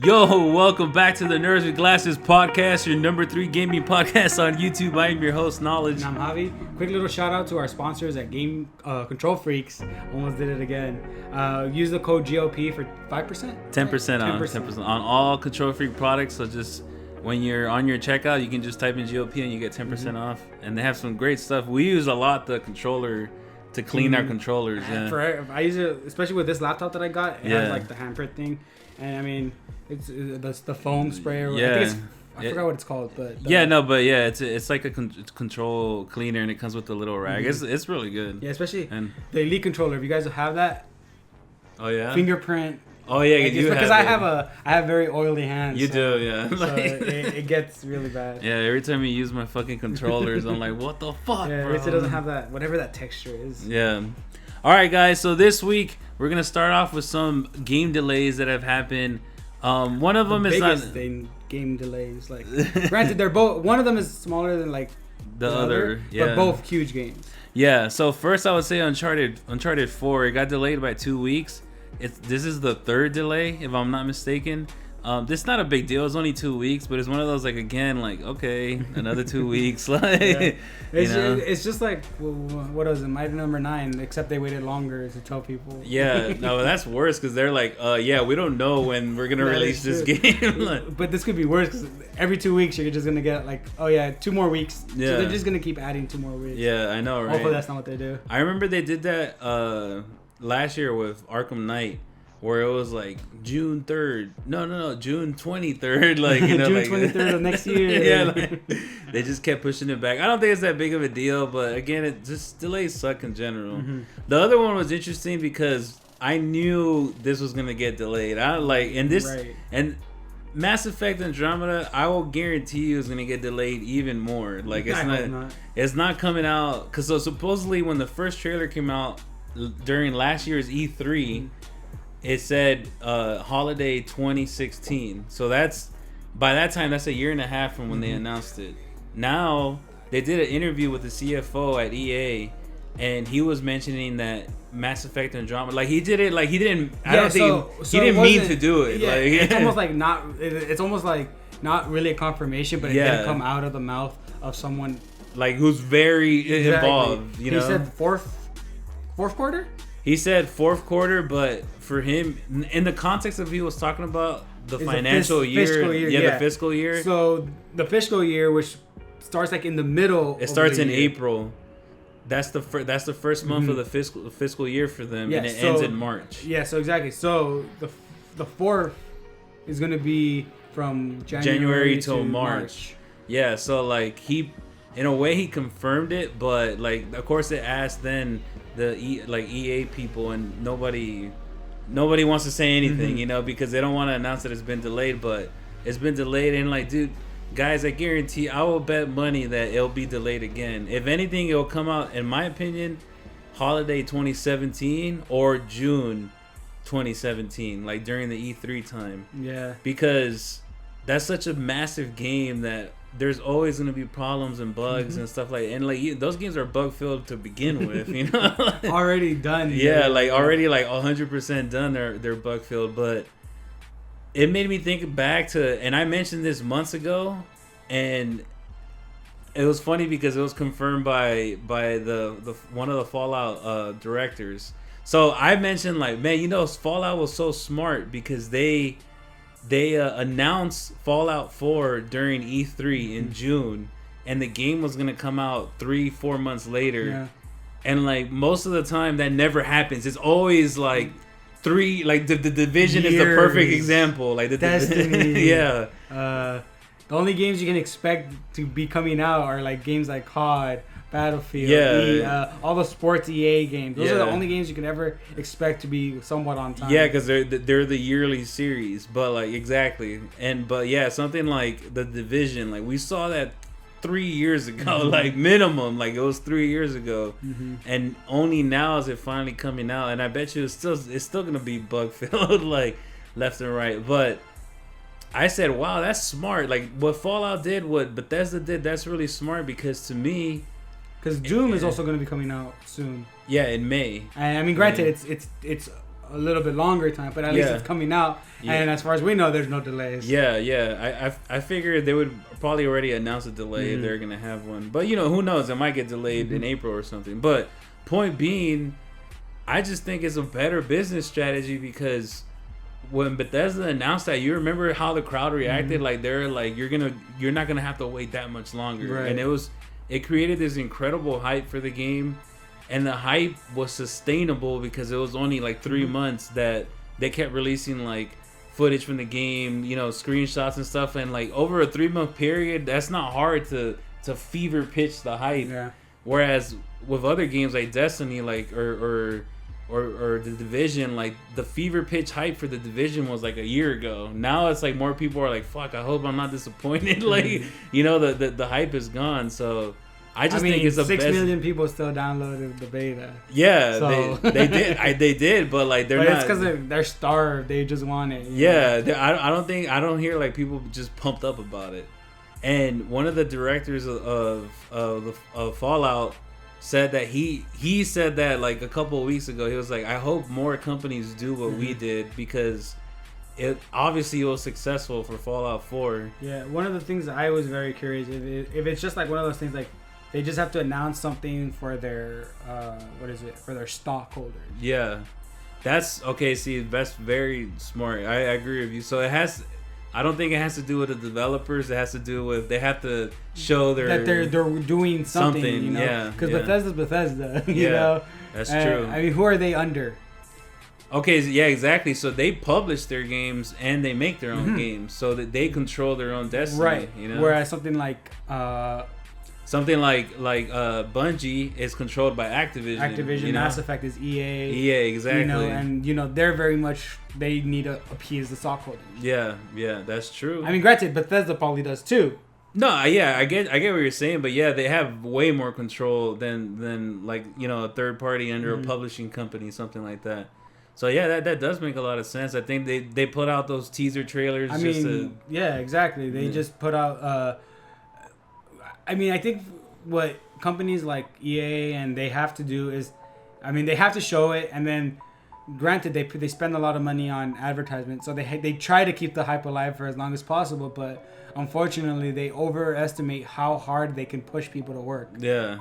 Yo, welcome back to the Nerds with Glasses podcast, your number 3 gaming podcast on YouTube. I am your host, Knowledge. And I'm Javi. Quick little shout out to our sponsors at Game Control Freaks. Almost did it again. Use the code GOP for 5%? 10% on all Control Freak products. So just when you're on your checkout, you can just type in GOP and you get 10% off. And they have some great stuff. We use a lot the controller to clean our controllers. Yeah. I use it, especially with this laptop that I got. It has like the handprint thing. And I mean, it's the foam spray or yeah. I forgot what it's called, but it's like a control cleaner and it comes with a little rag. It's really good. Yeah, especially the Elite controller. If you guys have that, fingerprint. Oh yeah, you do because I have very oily hands. You do, yeah. So it gets really bad. Yeah, every time you use my fucking controllers, I'm like, what the fuck, yeah, bro? It doesn't have that whatever that texture is. Yeah. All right, guys. So this week we're gonna start off with some game delays that have happened. One of them is not game delays. Like, granted, they're both. One of them is smaller than like the other, but both huge games. Yeah. So first, I would say Uncharted 4. It got delayed by 2 weeks. This is the third delay, if I'm not mistaken. This is not a big deal. It's only 2 weeks, but it's one of those okay, another 2 weeks. It's just like what was it, Mighty Number 9? Except they waited longer to tell people. Yeah, no, that's worse because they're like, we don't know when we're gonna release this game. But this could be worse because every 2 weeks you're just gonna get 2 more weeks. Yeah. So they're just gonna keep adding 2 more weeks. Yeah, I know, right? Hopefully that's not what they do. I remember they did that last year with Arkham Knight. Where it was like June 3rd. No, June 23rd. June 23rd of next year. Yeah, they just kept pushing it back. I don't think it's that big of a deal, but again, it just delays suck in general. Mm-hmm. The other one was interesting because I knew this was gonna get delayed. And Mass Effect Andromeda, I will guarantee you is gonna get delayed even more. It's not coming out because supposedly when the first trailer came out during last year's E3. It said holiday 2016. So by that time, that's a year and a half from when they announced it. Now, they did an interview with the CFO at EA, and he was mentioning that Mass Effect Andromeda, he did it, he didn't, I don't think, he didn't mean to do it. Yeah, it's almost like not really a confirmation, but it didn't come out of the mouth of someone. Who's very involved, He said fourth quarter? He said fourth quarter, but for him, in the context of he was talking about the financial year, the fiscal year. So the fiscal year, which starts in the middle. It starts in April. That's the first month of the fiscal year for them, and it ends in March. Yeah, so exactly. So the fourth is going to be from January till March. Yeah, so he, in a way, he confirmed it, but of course it asked then the EA people, and nobody wants to say anything, because they don't want to announce that it's been delayed, but it's been delayed. And dude, guys, I guarantee, I will bet money that it'll be delayed again. If anything, it'll come out, in my opinion, holiday 2017 or June 2017, during the E3 time. Yeah, because that's such a massive game that there's always going to be problems and bugs and stuff and those games are bug filled to begin with, already done. Yeah, already 100% done. They're bug filled, but it made me think back to, and I mentioned this months ago, and it was funny because it was confirmed by the one of the Fallout directors. So I mentioned Fallout was so smart because they announced Fallout 4 during E3 in June, and the game was gonna come out 3-4 months later. Yeah. And most of the time that never happens. It's always the Division is the perfect example. The Destiny. Yeah. The only games you can expect to be coming out are games like COD, Battlefield, all the sports EA games. Those are the only games you can ever expect to be somewhat on time. Yeah, because they're the yearly series. But exactly, something like the Division, we saw that 3 years ago, minimum, it was 3 years ago, and only now is it finally coming out. And I bet you it's still gonna be bug filled left and right, but. I said, wow, that's smart. What Fallout did, what Bethesda did, that's really smart because to me... Because Doom is also going to be coming out soon. Yeah, in May. I mean, granted, it's a little bit longer time, but at least it's coming out. Yeah. And as far as we know, there's no delays. Yeah. I figured they would probably already announce a delay if they're gonna have one. But who knows? It might get delayed in April or something. But point being, I just think it's a better business strategy because when Bethesda announced that, you remember how the crowd reacted? Like they're like, you're not gonna have to wait that much longer, right. And it created this incredible hype for the game, and the hype was sustainable because it was only like 3 months that they kept releasing like footage from the game, screenshots and stuff, and like over a 3-month period, that's not hard to fever pitch the hype. Yeah. Whereas with other games like Destiny, like or the Division, like the fever pitch hype for the Division was like a year ago. Now it's like more people are like, fuck, I hope I'm not disappointed. Like, the hype is gone. So I think it's the 6 million people still downloaded the beta. Yeah, so. they did. They did, but like they're not. It's because they're starved. They just want it. Yeah, I don't hear like people just pumped up about it. And one of the directors of Fallout said that he said that like a couple of weeks ago. He was like, I hope more companies do what we did because it was successful for Fallout 4. Yeah, one of the things that I was very curious if it's just like one of those things like they just have to announce something for their for their stockholders. Yeah, that's okay. See, that's very smart. I agree with you. So I don't think it has to do with the developers. It has to do with they have to show that they're doing something. Yeah, because Bethesda's Bethesda. You know, that's true. I mean, who are they under? Okay, yeah, exactly. So they publish their games and they make their own games, so that they control their own destiny. Right. Whereas something like Bungie is controlled by Activision. Mass Effect is EA. EA, exactly. And they're very much, they need to appease the stockholders. Yeah, that's true. I mean, granted, Bethesda probably does too. No, yeah, I get what you're saying, but yeah, they have way more control than like a third party under a publishing company, something like that. So yeah, that does make a lot of sense. I think they put out those teaser trailers. Yeah, exactly. They just put out. I think what companies like EA and they have to do is, they have to show it, and then, granted, they spend a lot of money on advertisement, so they try to keep the hype alive for as long as possible, but unfortunately, they overestimate how hard they can push people to work. Yeah.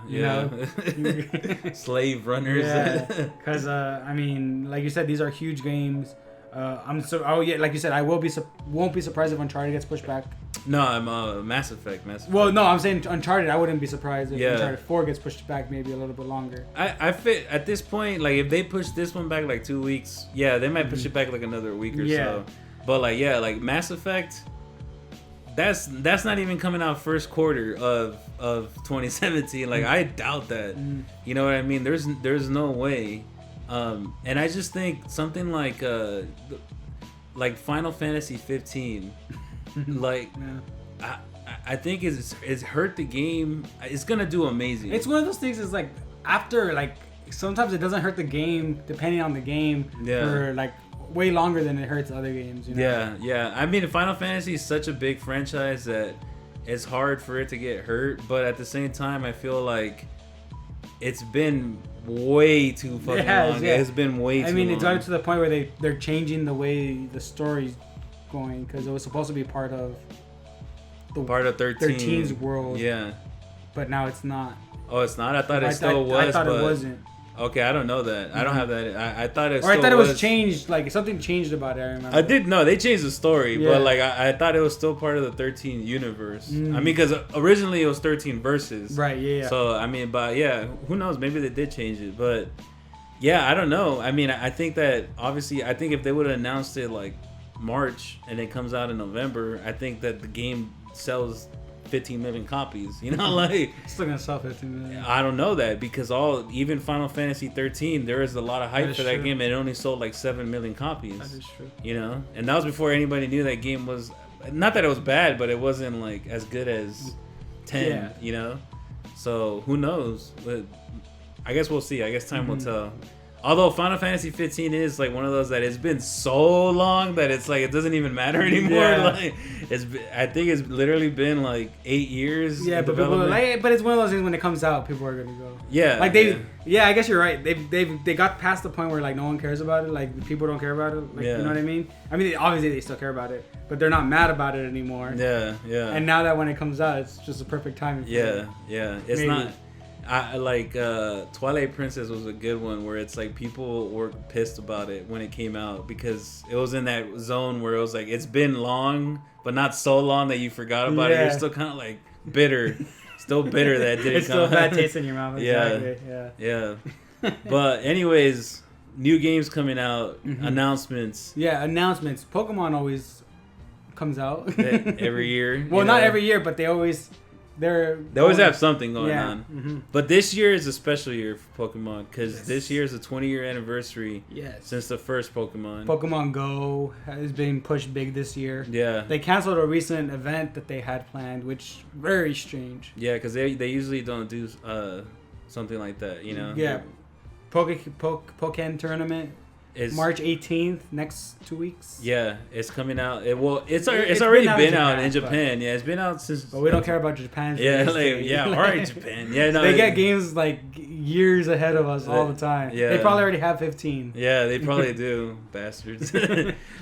Slave runners. Yeah, because like you said, these are huge games. Like you said, I won't be surprised if Uncharted gets pushed back. No, I'm Mass Effect. Well, no, I'm saying Uncharted. I wouldn't be surprised if Uncharted 4 gets pushed back maybe a little bit longer. I fit at this point, like if they push this one back like 2 weeks, they might push it back like another week or so. But like Mass Effect, that's not even coming out first quarter of 2017. Like I doubt that. You know what I mean? There's no way. And I just think something like Final Fantasy 15, I think it's hurt the game. It's gonna do amazing. It's one of those things. It's like after sometimes it doesn't hurt the game depending on the game for like way longer than it hurts other games. Yeah. I mean, Final Fantasy is such a big franchise that it's hard for it to get hurt, but at the same time, I feel like it's been way too fucking long. Yeah. It's been way too long. It's got to the point where they're changing the way the story's going because it was supposed to be part of 13's world. Yeah. But now it's not. Oh, it's not? I thought it still was. I thought it wasn't. Okay, I don't know that. I don't have that. I thought it. Or I thought it was changed. Like something changed about it. I remember. I did. No, they changed the story, but like I thought it was still part of the 13 universe. Because originally it was 13 verses. Right. Yeah. So but who knows? Maybe they did change it, but I don't know. I think that obviously, if they would have announced it like March and it comes out in November, I think that the game sells 15 million copies, like it's still gonna sell 15 million. I don't know that because even Final Fantasy 13, there is a lot of hype for that game, and it only sold like 7 million copies. That is true. And that was before anybody knew that game was, not that it was bad, but it wasn't like as good as 10. So who knows? But I guess we'll see. I guess time will tell. Although Final Fantasy 15 is like one of those that it's been so long that it's like it doesn't even matter anymore. Yeah. Like I think it's literally been like 8 years. Yeah, but people but it's one of those things when it comes out, people are gonna go. Yeah, like I guess you're right. They got past the point where like no one cares about it. Like people don't care about it. Like, you know what I mean? I mean, obviously they still care about it, but they're not mad about it anymore. Yeah, yeah. And now that when it comes out, it's just a perfect timing. Yeah, yeah. It's not. I like Twilight Princess was a good one where it's like people were pissed about it when it came out because it was in that zone where it was like it's been long but not so long that you forgot about it. You're still kind of like bitter, still bitter that it didn't it's still a bad taste in your mouth. Exactly. Yeah. But anyways, new games coming out, announcements. Yeah, announcements. Pokemon always comes out every year. Well, not every year, but they always have something going on. Mm-hmm. But this year is a special year for Pokemon because this year is a 20-year anniversary since the first Pokemon. Pokemon Go has been pushed big this year. Yeah. They canceled a recent event that they had planned, which very strange. Yeah, because they usually don't do something like that, you know? Yeah. Pokken tournament. It's March 18th, next 2 weeks. Yeah, it's coming out. It's already been out in Japan. Yeah, it's been out since. But we don't care about Japan. Alright, Japan. Yeah, no. They get games like years ahead of us all the time. Yeah, they probably already have 15. Yeah, they probably do, bastards.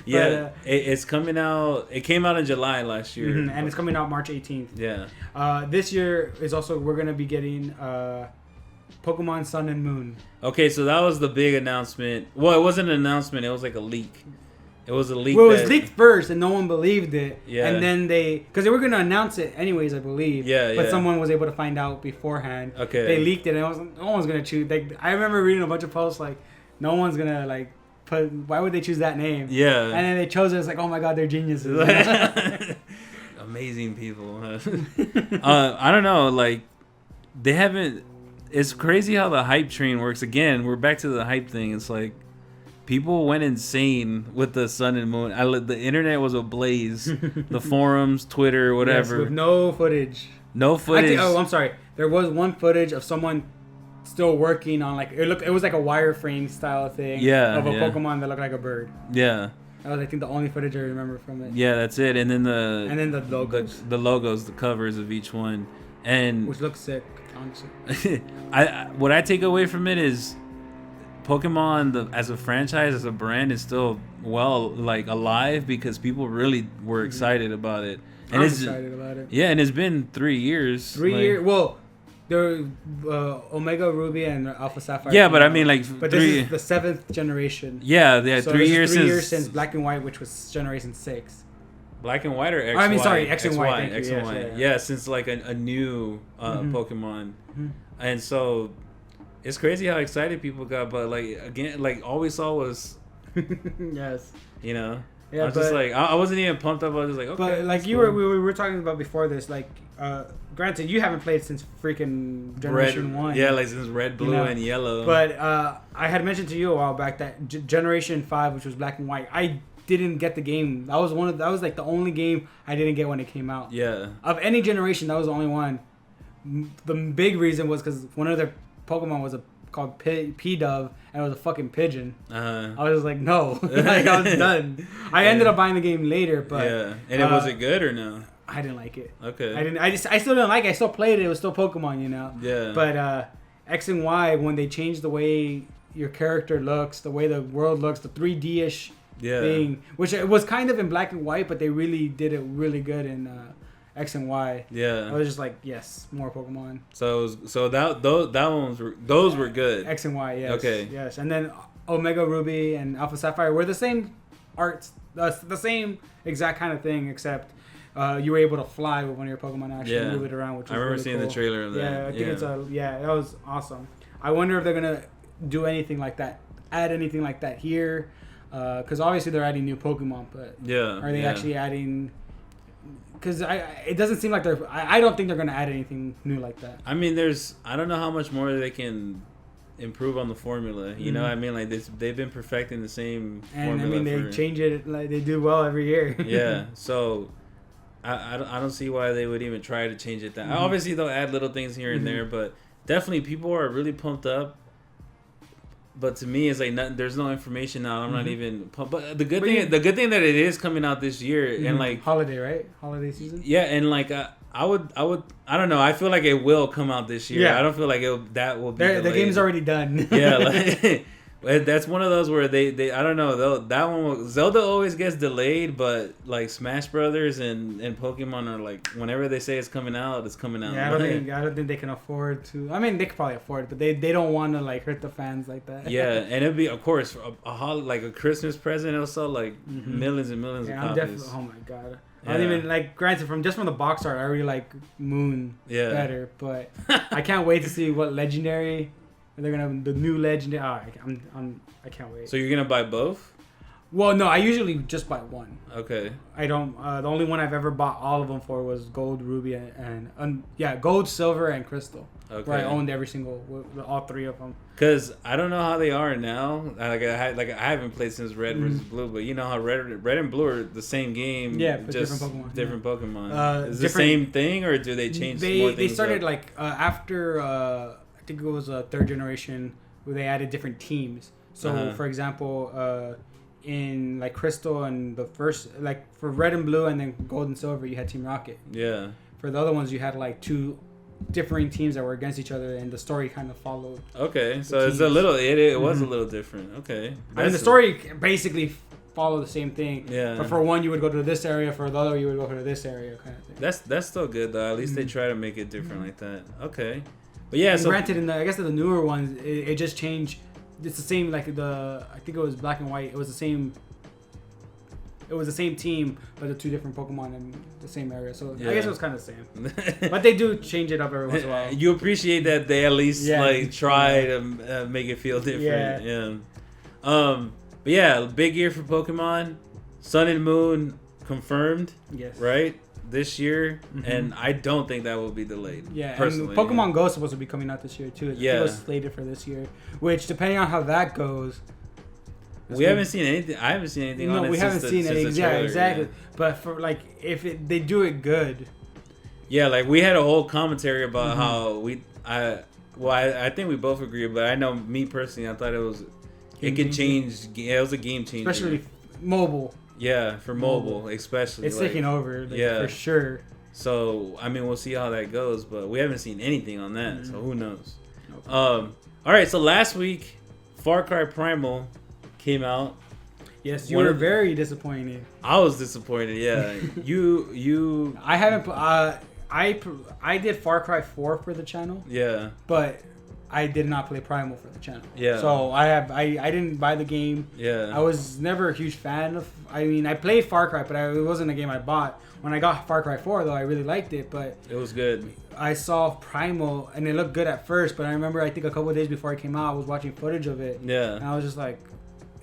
Yeah, it's coming out. It came out in July last year, and it's coming out March 18th. Yeah. This year is also we're gonna be getting Pokemon Sun and Moon. Okay, so that was the big announcement. Well, it wasn't an announcement. It was like a leak. It was a leak. Well, it was leaked first, and no one believed it. Yeah. And then because they were going to announce it anyways, I believe. Yeah, But someone was able to find out beforehand. Okay. They leaked it, and no one's going to choose. I remember reading a bunch of posts like, no one's going to like put. Why would they choose that name? Yeah. And then they chose it. It's like, oh my god, they're geniuses. Amazing people. I don't know. Like, they haven't. It's crazy how the hype train works. Again, we're back to the hype thing. It's like people went insane with the Sun and Moon. The internet was ablaze. The forums, Twitter, whatever. Yes, with no footage. No footage. I'm sorry. There was one footage of someone still working on like it was like a wireframe style thing. Yeah. Of a Pokemon that looked like a bird. Yeah. That was, I think, the only footage I remember from it. Yeah, that's it. And then the logos. The logos, the covers of each one, which looks sick. Honestly. What I take away from it is Pokemon as a franchise, as a brand, is still alive because people really were excited about it. And I'm excited about it. Yeah, and it's been 3 years. 3 years. Well, there Omega Ruby and Alpha Sapphire. Yeah, but I mean but this is the 7th generation. Yeah, so 3 years. 3 years since Black and White, which was generation 6. Black and White or X? I mean, sorry, X and Y. X and Y. Yeah, since like a new Pokemon, and so it's crazy how excited people got. But like again, like all we saw was, yes, you know, yeah. I was just like I wasn't even pumped up. I was just like, okay. But like we were talking about before this, like granted, you haven't played since freaking Generation 1. Yeah, like since Red, Blue, and Yellow. But I had mentioned to you a while back that Generation 5, which was Black and White, I didn't get the game. That was like the only game I didn't get when it came out. Yeah. Of any generation, that was the only one. The big reason was because one of their Pokemon was called P-Dove, and it was a fucking pigeon. I was just like, no. Like, I was done. I ended up buying the game later, but... Yeah. And was it good or no? I didn't like it. Okay. I still didn't like it. I still played it. It was still Pokemon, you know? Yeah. But X and Y, when they changed the way your character looks, the way the world looks, the 3D-ish... thing, which it was kind of in Black and White, but they really did it really good in X and Y. Yeah, I was just like, yes, more Pokemon. So those were good. X and Y, yes. Okay. Yes, and then Omega Ruby and Alpha Sapphire were the same arts, the same exact kind of thing, except you were able to fly with one of your Pokemon, actually move it around, which was I remember really seeing cool. the trailer of that. Yeah, I think that was awesome. I wonder if they're gonna do anything like that, add anything like that here. Because obviously they're adding new Pokemon, but are they actually adding? Because it doesn't seem like I don't think they're gonna add anything new like that. I mean, I don't know how much more they can improve on the formula. You know what I mean? Like they've been perfecting the same formula. And I mean, they change it like they do well every year. Yeah, so I don't see why they would even try to change it. Obviously they'll add little things here and there, but definitely people are really pumped up. But to me, it's like there's no information out. I'm not even. But the good thing that it is coming out this year and like holiday, right? Holiday season. Yeah, and like I don't know. I feel like it will come out this year. Yeah. I don't feel like that will be. The game's already done. Yeah, like, that's one of those where they I don't know. That one Zelda always gets delayed, but like Smash Brothers and Pokemon are like whenever they say it's coming out, it's coming out. Yeah, I don't think they can afford to. I mean, they could probably afford it, but they don't want to like hurt the fans like that. Yeah, and it'd be of course like a Christmas present. It'll sell like millions and millions of copies. Oh my god. Yeah. I don't even like. Granted, from the box art, I really like Moon better, but I can't wait to see what legendary. They're gonna have the new legendary. I can't wait. So you're gonna buy both? Well, no, I usually just buy one. Okay. I don't. The only one I've ever bought all of them for was gold, ruby, and gold, silver, and crystal. Okay. Where I owned all three of them. Cause I don't know how they are now. I haven't played since Red versus Blue, but you know how Red and Blue are the same game. Yeah, but just different Pokemon. Is it the same thing or do they change more things? They started like after I think it was third generation where they added different teams. So for example, in like Crystal and the first like for Red and Blue and then Gold and Silver you had Team Rocket. Yeah. For the other ones you had like two differing teams that were against each other, and the story kind of followed. Okay, so it's a little. It was a little different. Okay, I mean the story basically followed the same thing. Yeah. But for one, you would go to this area. For the other, you would go to this area, kind of thing. That's still good though. At least they try to make it different like that. Okay. But yeah, so granted, I guess the newer ones, it just changed. It's the same like I think it was Black and White. It was the same. It was the same team, but the two different Pokemon in the same area. So I guess it was kind of the same. But they do change it up every once in a while. You appreciate that they at least like try to make it feel different. Yeah. But yeah, big year for Pokemon. Sun and Moon confirmed. Yes. Right. This year, and I don't think that will be delayed. Yeah, personally, and Pokemon Go is supposed to be coming out this year too. I think it was slated for this year, which depending on how that goes. We haven't seen anything. I haven't seen anything on it. No, we haven't seen anything. Yeah, exactly. Yeah. But for like, if they do it good. Yeah, like we had a whole commentary about how I think we both agree, but I know me personally, I thought it could change. Yeah, it was a game changer, especially mobile. Yeah, for mobile especially. It's taking over. For sure. So I mean, we'll see how that goes, but we haven't seen anything on that, so who knows? Okay. All right, so last week, Far Cry Primal came out. Yes, you were very disappointed. I was disappointed. Yeah, you. I haven't. I did Far Cry 4 for the channel. Yeah. But I did not play Primal for the channel. Yeah. So I didn't buy the game. Yeah. I was never a huge fan of. I mean, I played Far Cry, but it wasn't a game I bought. When I got Far Cry 4, though, I really liked it. But it was good. I saw Primal, and it looked good at first. But I remember, I think a couple of days before it came out, I was watching footage of it. Yeah. And I was just like,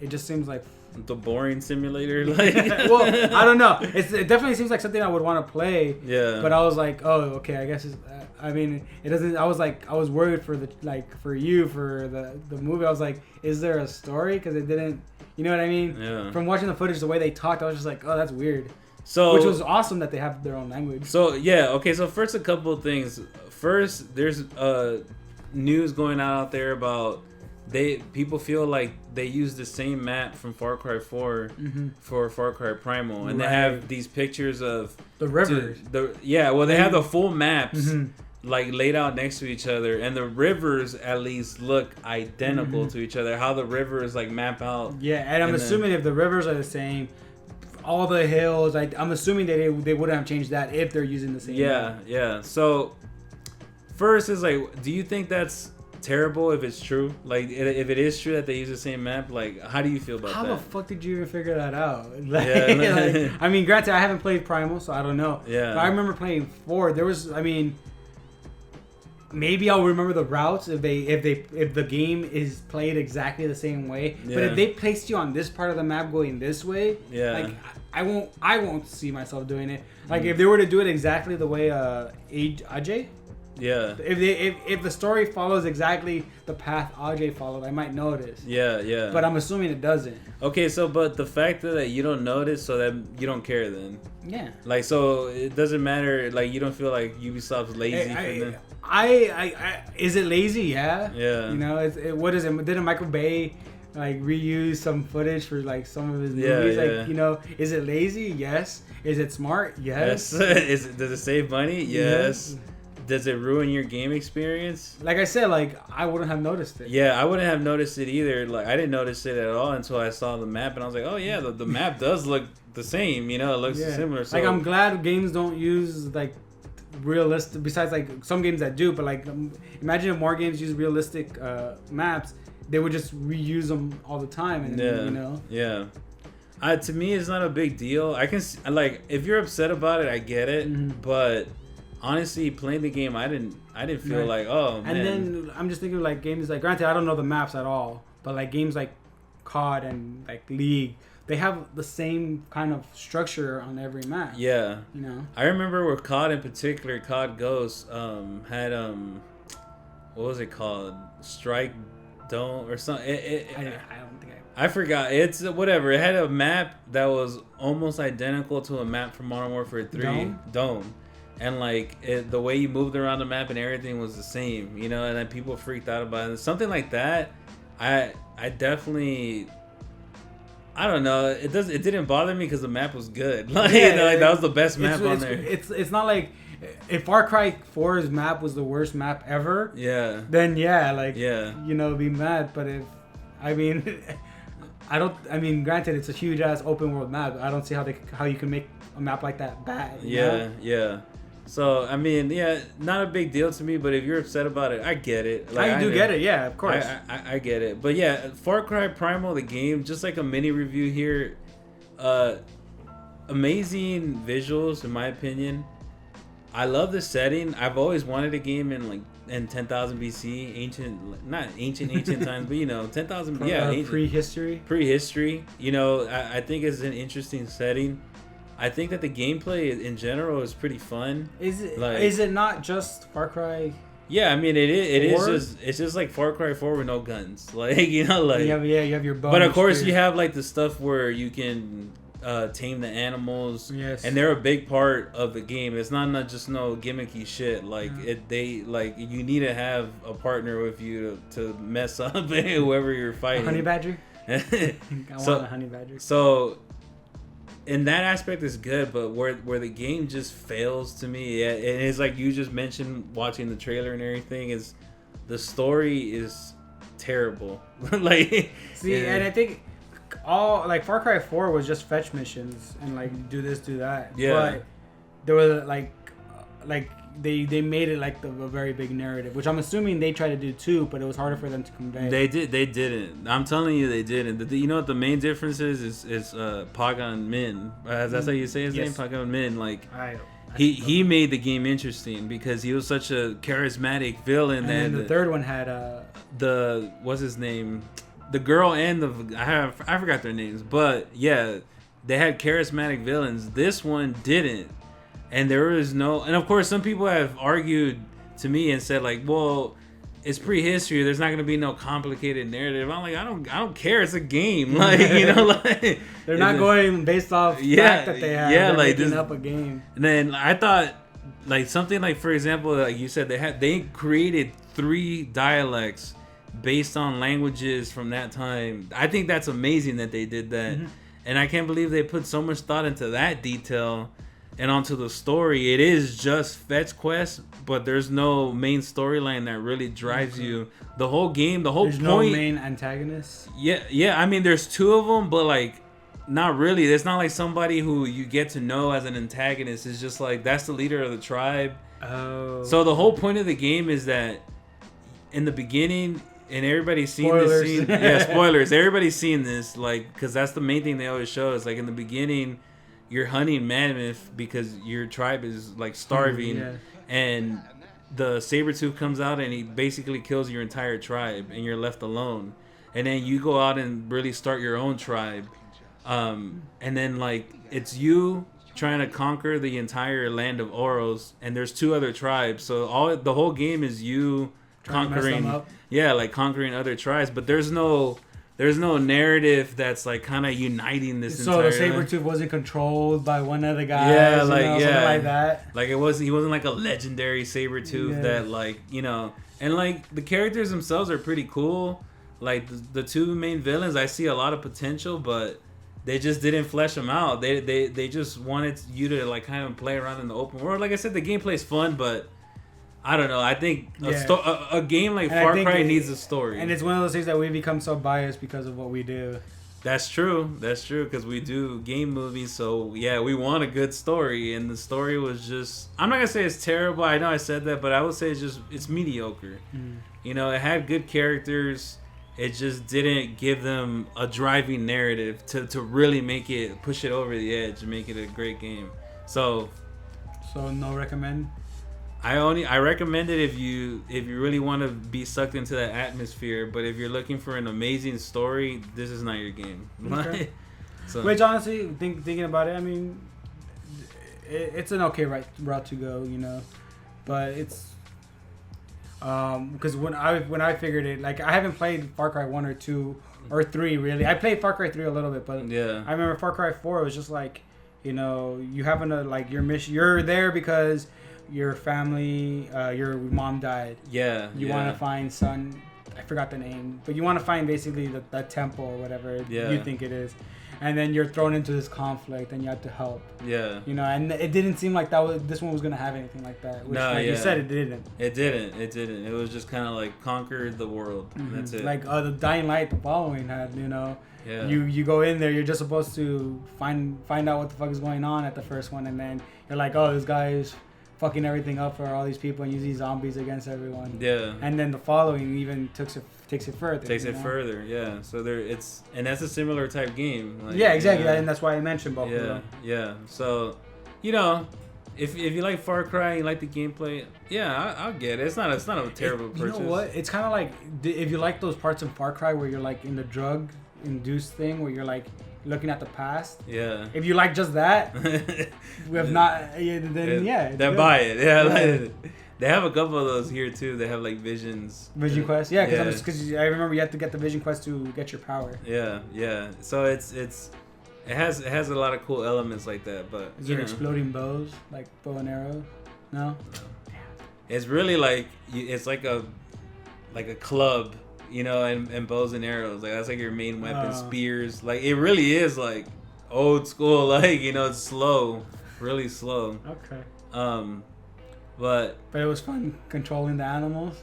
it just seems like the boring simulator. Like, well, I don't know. It definitely seems like something I would want to play. Yeah. But I was like, oh, okay. I guess it's. I mean, it doesn't. I was worried for for the movie. I was like, is there a story? Because it didn't. You know what I mean? Yeah. From watching the footage, the way they talked, I was just like, oh, that's weird. So, which was awesome that they have their own language. So yeah, okay. So first, a couple of things. First, there's news going out there about. People feel like they use the same map from Far Cry 4 for Far Cry Primal, and they have these pictures of the rivers. They have the full maps like laid out next to each other, and the rivers at least look identical to each other. How the rivers like map out. Yeah, and I'm assuming if the rivers are the same, all the hills. I'm assuming that they wouldn't have changed that if they're using the same. Yeah, yeah. So first is like, do you think that's terrible if it's true? Like, if it is true that they use the same map, like, how do you feel about that? How the fuck did you even figure that out? Like, I mean, granted, I haven't played Primal, so I don't know. Yeah. But I remember playing 4. There was, I mean, maybe I'll remember the routes if the game is played exactly the same way. Yeah. But if they placed you on this part of the map going this way, like, I won't see myself doing it. Like, if they were to do it exactly the way Ajay. Yeah. If the story follows exactly the path AJ followed, I might notice. Yeah, yeah. But I'm assuming it doesn't. Okay, so but the fact that you don't notice, so that you don't care then. Yeah. Like, so it doesn't matter. Like, you don't feel like Ubisoft's lazy for them. Is it lazy? Yeah. Yeah. You know, what is it? Didn't Michael Bay like reuse some footage for like some of his movies? Yeah. Like, you know, is it lazy? Yes. Is it smart? Yes. Does it save money? Yes. Does it ruin your game experience? Like I said, like I wouldn't have noticed it. Yeah, I wouldn't have noticed it either. Like, I didn't notice it at all until I saw the map, and I was like, oh yeah, the map does look the same. You know, it looks similar. So. Like, I'm glad games don't use like realistic. Besides, like some games that do, but like imagine if more games use realistic maps, they would just reuse them all the time. And you know. Yeah. To me, it's not a big deal. I can like if you're upset about it, I get it, but. Honestly, playing the game, I didn't feel like, oh man. And then I'm just thinking like games like, granted I don't know the maps at all, but like games like COD and like League, they have the same kind of structure on every map. Yeah. You know. I remember with COD in particular, COD Ghost had what was it called? Strike Dome or something. I don't think I forgot. It's whatever. It had a map that was almost identical to a map from Modern Warfare 3. Dome. And like the way you moved around the map and everything was the same, you know, and then people freaked out about it. Something like that, I definitely, I don't know. It didn't bother me because the map was good. Like, you know, like that was the best map on there. It's not like if Far Cry 4's map was the worst map ever. Yeah. Then you know, be mad. But I mean, granted, it's a huge ass open world map. I don't see how you can make a map like that bad. Yeah. So, I mean, not a big deal to me, but if you're upset about it, I get it. Like, I do get it, yeah, of course. I get it. But yeah, Far Cry Primal, the game, just like a mini review here, amazing visuals, in my opinion. I love the setting. I've always wanted a game in 10,000 BC, not ancient times, but you know, 10,000, prehistory. You know, I think it's an interesting setting. I think that the gameplay in general is pretty fun. Is it not just Far Cry? Yeah, I mean it's just like Far Cry 4 with no guns. Like, you know, like you have your bow. But of course you have like the stuff where you can tame the animals. Yes. And they're a big part of the game. It's not just no gimmicky shit. Like you need to have a partner with you to mess up whoever you're fighting. A honey badger? I want a honey badger. So in that aspect is good, but where the game just fails to me, and it's like you just mentioned watching the trailer and everything, is the story is terrible. Like, and I think all like Far Cry 4 was just fetch missions and like do this, do that. Yeah. But there was like they made it like a very big narrative, which I'm assuming they tried to do too, but it was harder for them to convey. They didn't. I'm telling you, they didn't. You know what the main difference is Pagan Min. That's how you say his name, Pagan Min. Like he made the game interesting because he was such a charismatic villain. And then the third one had what's his name? The girl and I forgot their names, but yeah, they had charismatic villains. This one didn't. And there is no, and of course, some people have argued to me and said like, "Well, it's prehistory. There's not going to be no complicated narrative." I'm like, I don't care. It's a game, like, you know, like they're not going based off the fact that they have. Yeah, they're like making up a game. And then I thought, like something like, for example, like you said, they created 3 dialects based on languages from that time. I think that's amazing that they did that, and I can't believe they put so much thought into that detail. And onto the story, it is just fetch quests, but there's no main storyline that really drives you. The whole game, there's no main antagonist. Yeah. I mean, there's 2 of them, but like, not really. There's not like somebody who you get to know as an antagonist. It's just like that's the leader of the tribe. Oh. So the whole point of the game is that in the beginning, and everybody's seen this scene. Yeah, spoilers. Everybody's seen this, like, because that's the main thing they always show. Is like in the beginning, you're hunting mammoth because your tribe is like starving, and the saber-tooth comes out and he basically kills your entire tribe and you're left alone. And then you go out and really start your own tribe. And then like it's you trying to conquer the entire land of Oros, and there's 2 other tribes. So the whole game is you conquering, like conquering other tribes. But there's no narrative that's like kind of uniting this. So the Sabretooth wasn't controlled by one of the guys. Yeah, like something like that. Like he wasn't like a legendary Sabretooth that like and like the characters themselves are pretty cool. Like the 2 main villains, I see a lot of potential, but they just didn't flesh them out. They just wanted you to like kind of play around in the open world. Like I said, the gameplay's fun, but I don't know. I think a game like Far Cry needs a story. And it's one of those things that we become so biased because of what we do. That's true. That's true, because we do game movies. So, yeah, we want a good story. And the story was just... I'm not going to say it's terrible. I know I said that, but I would say it's mediocre. Mm. It had good characters. It just didn't give them a driving narrative to really push it over the edge and make it a great game. So no recommend? I recommend it if you really want to be sucked into that atmosphere. But if you're looking for an amazing story, this is not your game. Okay. Which honestly, thinking about it, I mean, it's an okay route to go, but it's because when I figured it, like I haven't played Far Cry 1 or 2 or 3 really. I played Far Cry 3 a little bit, but yeah, I remember Far Cry 4 was just like, you having to like your mission. You're there because your family, your mom died. Yeah. You want to find I forgot the name, but you want to find basically the temple or whatever you think it is. And then you're thrown into this conflict and you have to help. Yeah. And it didn't seem like this one was going to have anything like that. Which, you said, it didn't. It didn't. It was just kind of like conquer the world. Mm-hmm. That's it. Like the Dying Light, the following had, Yeah. You go in there, you're just supposed to find out what the fuck is going on at the first one. And then you're like, oh, this guy is fucking everything up for all these people and use these zombies against everyone. Yeah. And then the following even takes it further. Takes it further, yeah. So and that's a similar type game. Like, yeah, exactly. And that's why I mentioned both of them. Yeah. So, if you like Far Cry, you like the gameplay, I'll get it. It's not a terrible purchase. You know what? It's kind of like if you like those parts of Far Cry where you're like in the drug induced thing where you're like looking at the past. Yeah. If you like just that, we have not. Then buy it. Yeah. Like, they have a couple of those here too. They have like visions. Vision Quest. Yeah, because I remember you have to get the Vision Quest to get your power. Yeah. So it has a lot of cool elements like that. But is there exploding bows like bow and arrow? No. It's really like it's like a club. And bows and arrows. Like that's like your main weapon. Spears. Like it really is like old school. Like it's slow, really slow. Okay. But it was fun controlling the animals.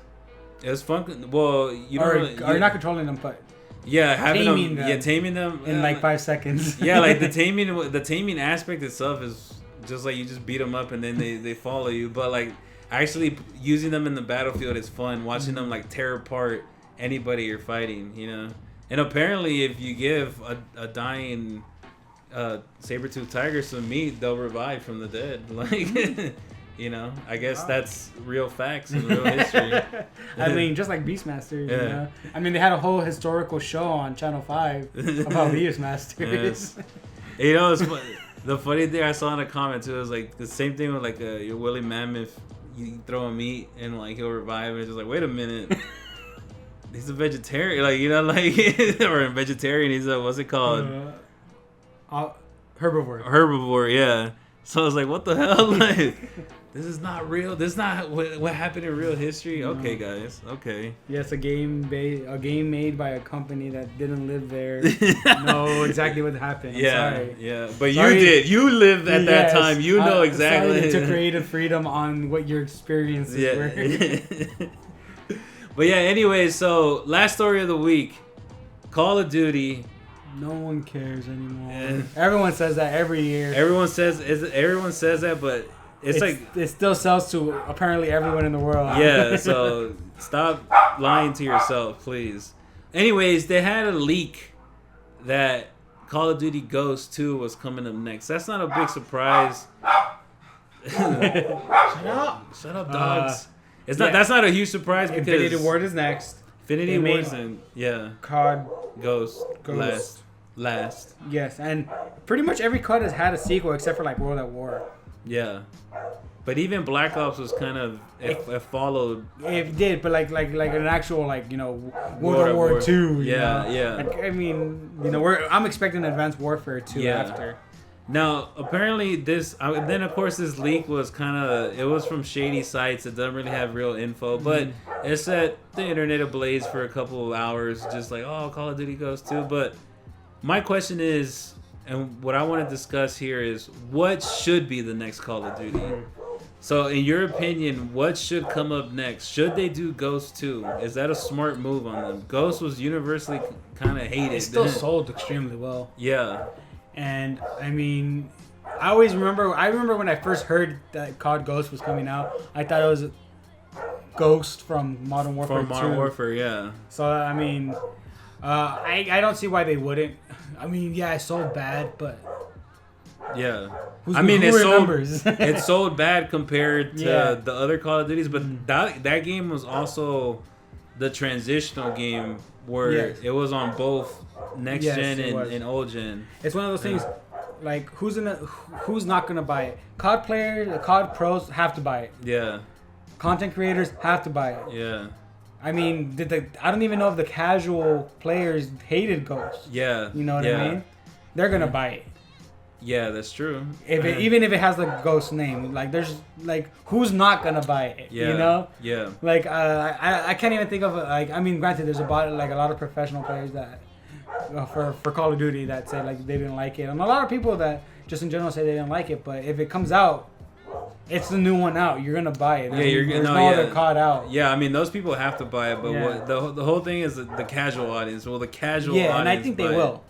It was fun. Well, you're not controlling them, but having them. Yeah, taming them in like 5 seconds. Yeah, like the taming aspect itself is just like you just beat them up and then they follow you. But like actually using them in the battlefield is fun. Watching them like tear apart anybody you're fighting, and apparently if you give a dying saber-toothed tiger some meat, they'll revive from the dead. Like I guess that's real facts and real history. I mean, just like Beastmasters. I mean, they had a whole historical show on Channel 5 about Beastmasters. It's the funny thing I saw in the comments, it was like the same thing with like your woolly mammoth. You throw him meat and like he'll revive, and it's just like, wait a minute. He's a vegetarian, or a vegetarian. He's a, what's it called? Herbivore. Herbivore, yeah. So I was like, what the hell? Like, this is not real. This is not what happened in real history. Okay, guys. Okay. Yes, a game made by a company that didn't live there. Know exactly what happened. Sorry. Yeah. But you did. You lived at that time. You know exactly. Sorry to creative freedom on what your experiences were. But yeah, anyway, so last story of the week, Call of Duty. No one cares anymore. Everyone says that every year. Everyone says that, but it's like it still sells to apparently everyone in the world. Yeah, so stop lying to yourself, please. Anyways, they had a leak that Call of Duty Ghosts 2 was coming up next. That's not a big surprise. Shut up, dogs. It's not. That's not a huge surprise because Infinity Ward is next. Infinity Ward and COD Ghost. last. Yes, and pretty much every COD has had a sequel except for like World at War. Yeah. But even Black Ops was kind of it followed. It did, but like an actual World at War 2. Yeah, yeah. Like, I mean, I'm expecting Advanced Warfare 2 after. Now, apparently then of course this leak was it was from shady sites that doesn't really have real info, but it set the internet ablaze for a couple of hours, just like, oh, Call of Duty Ghost 2. But my question is, and what I want to discuss here is, what should be the next Call of Duty? So, in your opinion, what should come up next? Should they do Ghost 2? Is that a smart move on them? Ghost was universally kind of hated. It still sold extremely well. Yeah. And, I mean, I remember when I first heard that COD Ghost was coming out, I thought it was Ghost from Modern Warfare 2. From Modern Warfare, yeah. So, I mean, I don't see why they wouldn't. I mean, yeah, it sold bad, but... Yeah. It sold bad compared to the other Call of Duties, but that game was also the transitional game where it was on both next gen and old gen. It's one of those things, like, who's not gonna buy it? COD players, the COD pros have to buy it. Yeah. Content creators have to buy it. Yeah. I mean, I don't even know if the casual players hated Ghost. Yeah. You know what I mean? They're gonna buy it. Yeah, that's true. Even if it has the Ghost name, like, there's like, who's not gonna buy it? Yeah. You know? Yeah. Like, I can't even think of I mean, granted, there's a lot of professional players that for Call of Duty that say like they didn't like it, and a lot of people that just in general say they didn't like it. But if it comes out, it's the new one out. You're gonna buy it. There's no other COD out. Yeah, I mean, those people have to buy it, but what the whole thing is the casual audience. Well, the casual audience. Yeah, and I think they will.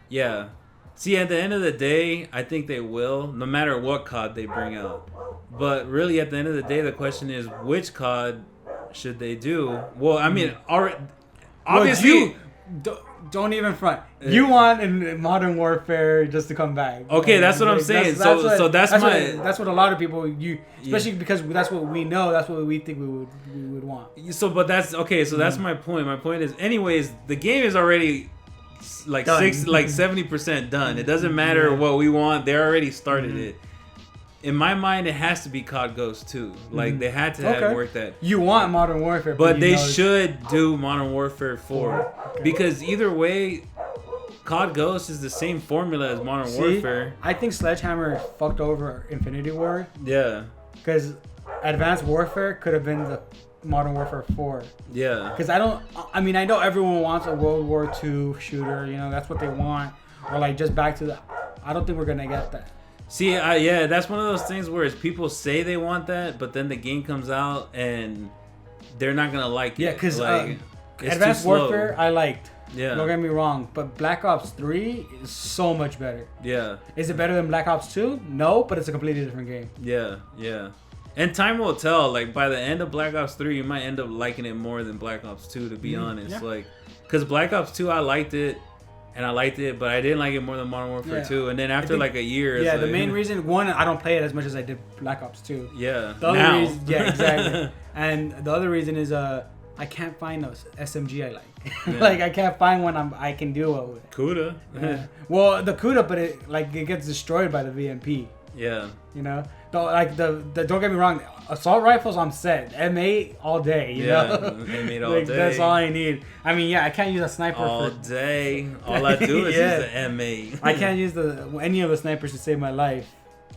Yeah. See, at the end of the day, I think they will, no matter what COD they bring out. But really, at the end of the day, the question is, which COD should they do? Well, I mean, obviously... Don't even front. You want in Modern Warfare just to come back. Okay, that's what I'm saying. That's what a lot of people especially because that's what we know. That's what we think we would want. So, but that's okay. So that's my point. My point is, anyways, the game is already like done. 70% done. It doesn't matter what we want. They already started it. In my mind, it has to be COD Ghost 2. Like, they had to have worked that. You want Modern Warfare. But they should do Modern Warfare 4. Okay. Because either way, COD Ghost is the same formula as Modern Warfare. I think Sledgehammer fucked over Infinity Ward. Yeah. Because Advanced Warfare could have been the Modern Warfare 4. Yeah. Because I know everyone wants a World War II shooter. You know, that's what they want. Or, like, just back to the... I don't think we're going to get that. See, that's one of those things where people say they want that, but then the game comes out and they're not gonna like it. Yeah, because Advanced Warfare I liked. Yeah. Don't get me wrong, but Black Ops 3 is so much better. Yeah. Is it better than Black Ops 2? No, but it's a completely different game. Yeah, yeah. And time will tell. Like, by the end of Black Ops 3, you might end up liking it more than Black Ops 2, to be honest. Yeah. Like, because Black Ops 2, I liked it. And I liked it, but I didn't like it more than Modern Warfare 2. And then after like a year, the main reason, one, I don't play it as much as I did Black Ops 2. Yeah. The other reason, exactly. And the other reason is I can't find those SMG I like. Yeah. Like, I can't find one I can do it with. CUDA. Yeah. Well, the CUDA, but it gets destroyed by the VMP. Yeah. You know, don't get me wrong. Assault rifles, I'm set. M8 all day. You know? M8 all like, day. That's all I need. I mean, I can't use a sniper all day. All I do is use the M8. I can't use any of the snipers to save my life.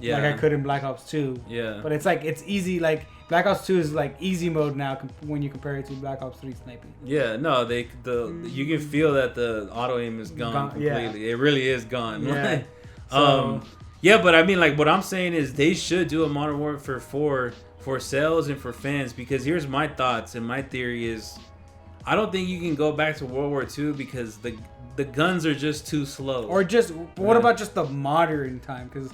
Yeah. Like I could in Black Ops 2. Yeah. But it's easy. Like, Black Ops 2 is like easy mode now when you compare it to Black Ops 3 sniping. Yeah, no, you can feel that the auto aim is gone completely. Yeah. It really is gone. Yeah. Yeah, but I mean, like, what I'm saying is they should do a Modern Warfare 4 for sales and for fans, because here's my thoughts and my theory is I don't think you can go back to World War II because the guns are just too slow. Or what about just the modern time? Because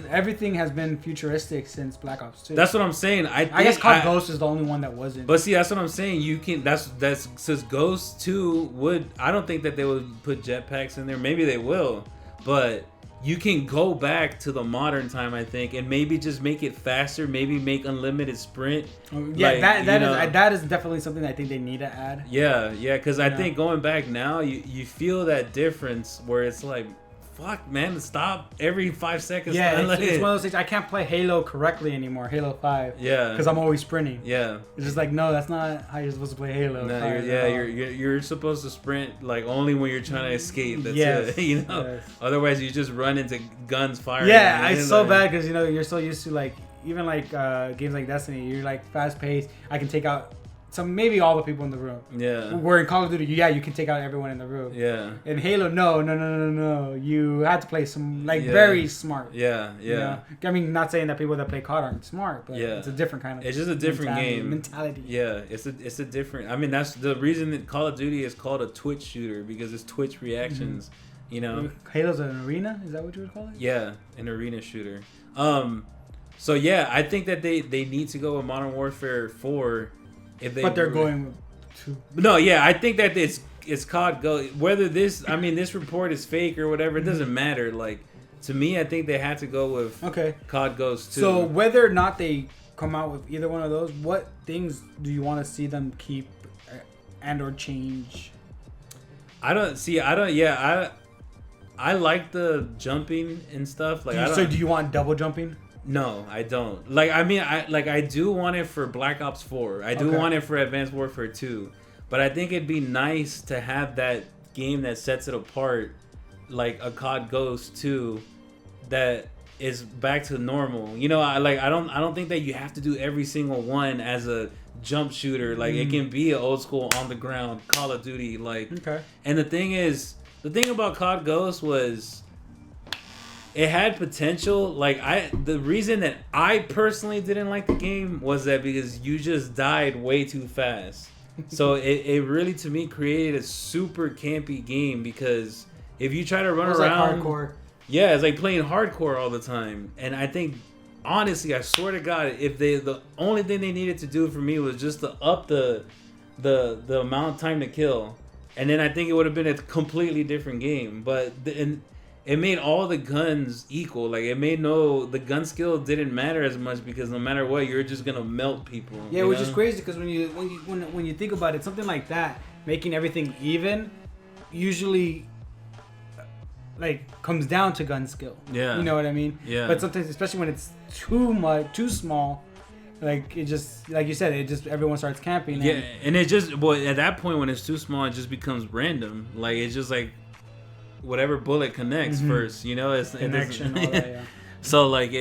everything has been futuristic since Black Ops 2. That's what I'm saying. I guess COD Ghost is the only one that wasn't. But see, that's what I'm saying. You can that's since Ghost 2 I don't think that they would put jetpacks in there. Maybe they will, but you can go back to the modern time, I think, and maybe just make it faster. Maybe make unlimited sprint. Yeah, like, that is definitely something I think they need to add. Yeah, because I think going back now, you feel that difference where it's like, fuck, man, stop every 5 seconds. Yeah, it's one of those things. I can't play Halo correctly anymore, Halo 5. Yeah. Because I'm always sprinting. Yeah. It's just like, no, that's not how you're supposed to play Halo. No, you're supposed to sprint like only when you're trying to escape. That's it. You know? Yes. Otherwise, you just run into guns firing. Yeah, it's so bad because, you're so used to, like, even like games like Destiny, you're like fast paced. I can take out maybe all the people in the room. Yeah. Where in Call of Duty, you can take out everyone in the room. Yeah. In Halo, no. You have to play some very smart. Yeah. I mean, not saying that people that play COD aren't smart, but it's a different kind of. It's just a different mentality. Yeah, it's a different. I mean, that's the reason that Call of Duty is called a Twitch shooter because it's Twitch reactions. Mm-hmm. Halo's an arena. Is that what you would call it? Yeah, an arena shooter. So yeah, I think that they need to go with Modern Warfare 4. But they're going to. No, yeah, I think that it's COD Go. Whether this report is fake or whatever, it doesn't matter. Like, to me, I think they had to go with COD Ghost too. So whether or not they come out with either one of those, what things do you want to see them keep and or change? I like the jumping and stuff. Like, so do you want double jumping? No, I don't. Like, I mean, I do want it for Black Ops 4. I do want it for Advanced Warfare 2. But I think it'd be nice to have that game that sets it apart, like a COD Ghost 2, that is back to normal. I don't think that you have to do every single one as a jump shooter. Like, it can be an old school on the ground Call of Duty. Like, and the thing about COD Ghost was, it had potential. Like, the reason that I personally didn't like the game was that because you just died way too fast. So it really, to me, created a super campy game because if you try to run around, like hardcore. Yeah, it's like playing hardcore all the time. And I think, honestly, I swear to God, if the only thing they needed to do for me was just to up the amount of time to kill, and then I think it would have been a completely different game. But it made all the guns equal. Like, the gun skill didn't matter as much because no matter what, you're just gonna melt people. Yeah, which is crazy because when you think about it, something like that, making everything even, usually like comes down to gun skill. Yeah, you know what I mean. Yeah. But sometimes, especially when it's too small, like it just, like you said, everyone starts camping. Yeah, and it just at that point when it's too small, it just becomes random. Like, it's just like, whatever bullet connects first, it's connection, all that, yeah. So like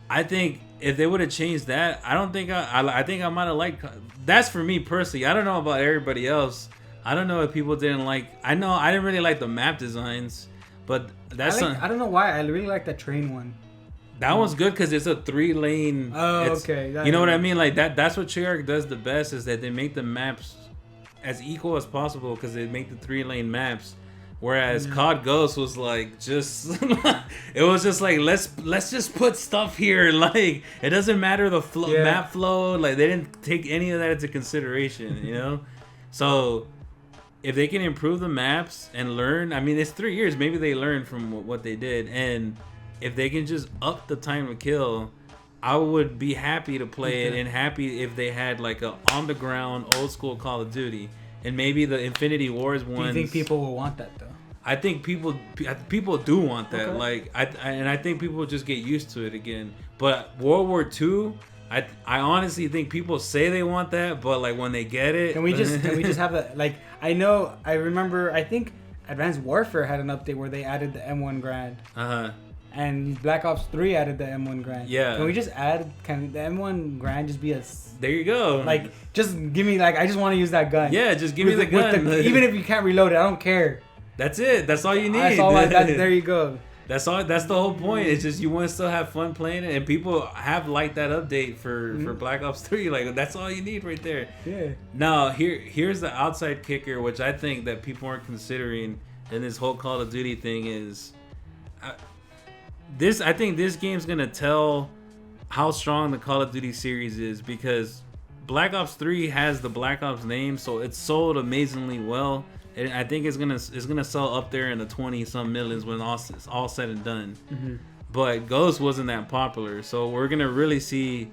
I think if they would have changed that, I don't think I think I might have liked. That's for me personally. I don't know about everybody else. I don't know if people didn't like. I know I didn't really like the map designs, but I don't know why. I really like that train one. That one's good because it's a 3-lane. Oh, okay. You know what I mean? Like that's what Treyarch does the best, is that they make the maps as equal as possible because they make the 3-lane maps. Whereas COD Ghost was like just, it was just like let's just put stuff here. Like, it doesn't matter the map flow. Like, they didn't take any of that into consideration. So if they can improve the maps and learn, I mean, it's 3 years. Maybe they learned from what they did, and if they can just up the time to kill, I would be happy to play it, and happy if they had like a on the ground old school Call of Duty. And maybe the Infinity Wars ones. Do you think people will want that though? I think people do want that. Okay. Like, I think people will just get used to it again. But World War II, I honestly think people say they want that, but like when they get it, can we just have that? Like, I remember. I think Advanced Warfare had an update where they added the M1 Grand. And Black Ops 3 added the M1 Grand. Yeah. Can we just can the M1 Grand just be a... There you go. Like, just give me, like, I just want to use that gun. Yeah, just give me the gun. Even if you can't reload it, I don't care. That's it. That's all you need. That's all there you go. That's all. That's the whole point. It's just you want to still have fun playing it, and people have liked that update for Black Ops 3. Like, that's all you need right there. Yeah. Now, here's the outside kicker, which I think that people aren't considering in this whole Call of Duty thing is... I think this game's gonna tell how strong the Call of Duty series is, because Black Ops 3 has the Black Ops name, so it's sold amazingly well. And I think it's gonna sell up there in the 20-some millions when all said and done. Mm-hmm. But Ghost wasn't that popular, so we're gonna really see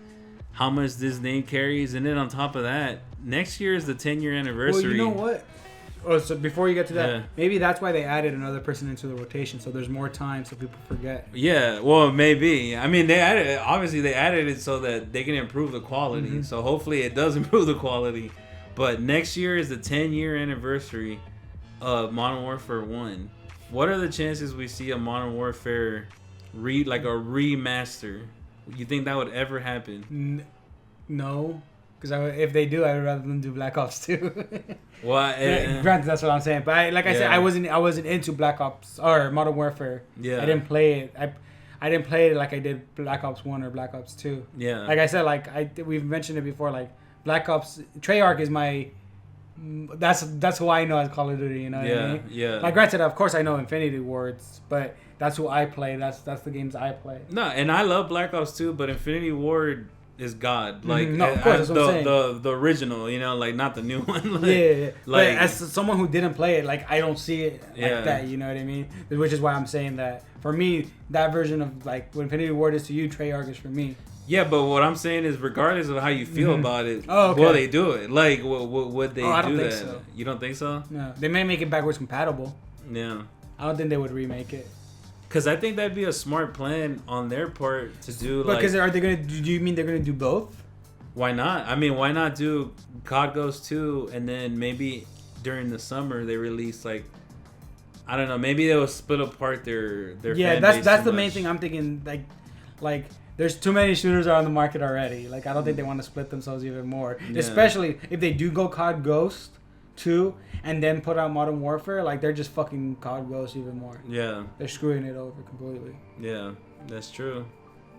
how much this name carries. And then on top of that, next year is the 10-year anniversary. Well, you know what? Oh, so before you get to that, maybe that's why they added another person into the rotation, so there's more time, so people forget. Yeah, well, maybe. I mean, they added it so that they can improve the quality. Mm-hmm. So hopefully it does improve the quality. But next year is the 10-year anniversary of Modern Warfare 1. What are the chances we see a Modern Warfare like a remaster? You think that would ever happen? No. Because if they do, I would rather them do Black Ops 2. Well, granted, that's what I'm saying. But I said, I wasn't into Black Ops or Modern Warfare. Yeah. I didn't play it. I didn't play it like I did Black Ops 1 or Black Ops 2. Yeah. Like I said, we've mentioned it before. Like Black Ops, Treyarch is my. That's who I know as Call of Duty. You know what I mean? Yeah. Like granted, of course I know Infinity Wards, but that's who I play. That's the games I play. No, and I love Black Ops 2, but Infinity Ward is God. Like no, of course, that's what I'm saying. The original, you know, like not the new one. Like, yeah. Like, but as someone who didn't play it, like I don't see it like that. You know what I mean? Which is why I'm saying that for me, that version of like what Infinity Ward is to you, Treyarch is for me. Yeah, but what I'm saying is, regardless of how you feel about it, will they do it? Like, would they I don't do think that? So. You don't think so? No, they may make it backwards compatible. Yeah. I don't think they would remake it. Because I think that'd be a smart plan on their part to do. But because are they gonna? Do you mean they're gonna do both? Why not? I mean, why not do COD Ghost 2 and then maybe during the summer they release like, I don't know, maybe they'll split apart their yeah, fan that's the main thing I'm thinking. Like there's too many shooters on the market already. Like I don't think they want to split themselves even more, especially if they do go COD Ghost 2 and then put out Modern Warfare. Like they're just fucking COD Ghost even more. Yeah, they're screwing it over completely. Yeah, that's true.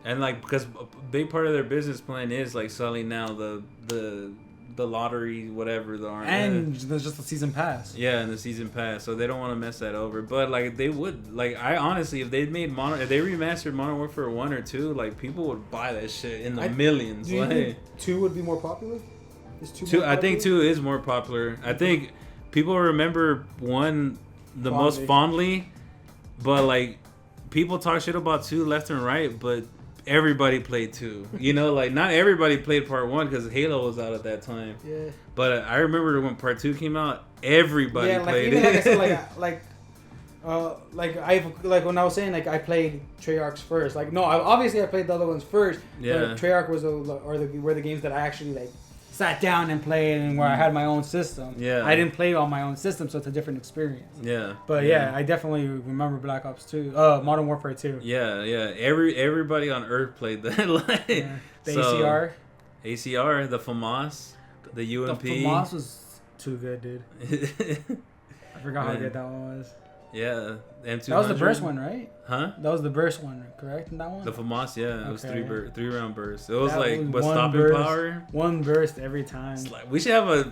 And like because a big part of their business plan is like selling now the lottery, whatever and there's just the season pass. Yeah, and the season pass, so they don't want to mess that over. But like they would, like I honestly, if they remastered Modern Warfare 1 or 2, like people would buy that shit in the millions. Do you think 2 would be more popular? Is 2 I think 2 is more popular. I think people remember 1 the most fondly, but like people talk shit about 2 left and right, but everybody played 2. You know, like not everybody played part 1 because Halo was out at that time. Yeah. But I remember when part 2 came out, everybody played it. Like I said, like when I was saying, like I played Treyarch's first. Like no, obviously I played the other ones first. Yeah. But Treyarch were the games that I actually like sat down and played, and where I had my own system. Yeah. I didn't play on my own system, so it's a different experience. Yeah. But yeah, I definitely remember Black Ops 2, Modern Warfare 2. Yeah. Everybody on Earth played that. Like, the ACR, the FAMAS, the UMP. The FAMAS was too good, dude. I forgot how good that one was. Yeah, M200. That was the burst one, right? Huh? That was the burst one, correct? In that one? The FAMAS, yeah. It was 3-round burst. It was that like was stopping burst, power. One burst every time. Like, we should have a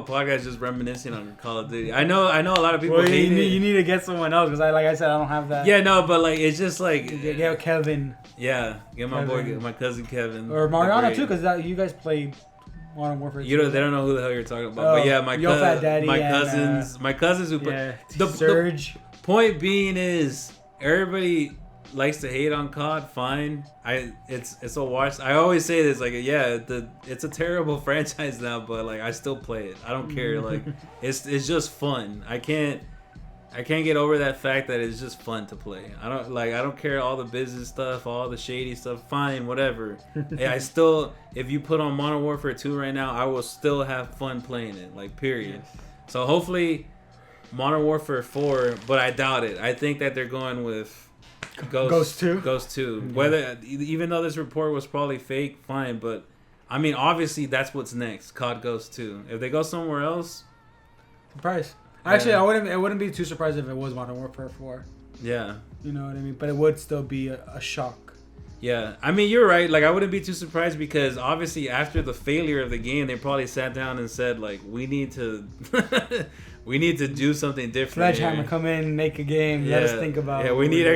podcast just reminiscing on Call of Duty. I know a lot of people hate it. You need to get someone else because like I said, I don't have that. Yeah, no, but like it's just like get Kevin. Yeah, get my my cousin Kevin or Mariano too, because you guys played Modern Warfare. They don't know who the hell you're talking about. But yeah, my cousins who play. Surge. The point being is everybody likes to hate on COD. Fine, it's a watch. I always say this, like it's a terrible franchise now, but like I still play it. I don't care. Like it's just fun. I can't get over that fact that it's just fun to play. I don't care all the business stuff, all the shady stuff. Fine, whatever. I still, if you put on Modern Warfare 2 right now, I will still have fun playing it. Like period. Yes. So hopefully, Modern Warfare 4, but I doubt it. I think that they're going with Ghost 2. Ghost 2. Mm-hmm. Whether even though this report was probably fake, fine. But I mean, obviously that's what's next. COD Ghost 2. If they go somewhere else, surprise. Actually, I wouldn't be too surprised if it was Modern Warfare 4. Yeah. You know what I mean? But it would still be a shock. Yeah. I mean, you're right. Like, I wouldn't be too surprised because obviously after the failure of the game, they probably sat down and said, like, we need to do something different. Sledgehammer, come in, make a game. Let us think about it. Yeah, we need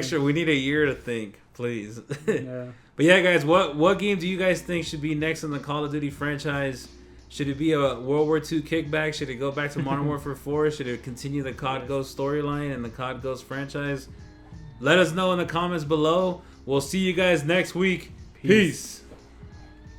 a year to think, please. Yeah. But yeah, guys, what game do you guys think should be next in the Call of Duty franchise? Should it be a World War II kickback? Should it go back to Modern Warfare 4? Should it continue the COD Ghost storyline and the COD Ghost franchise? Let us know in the comments below. We'll see you guys next week. Peace.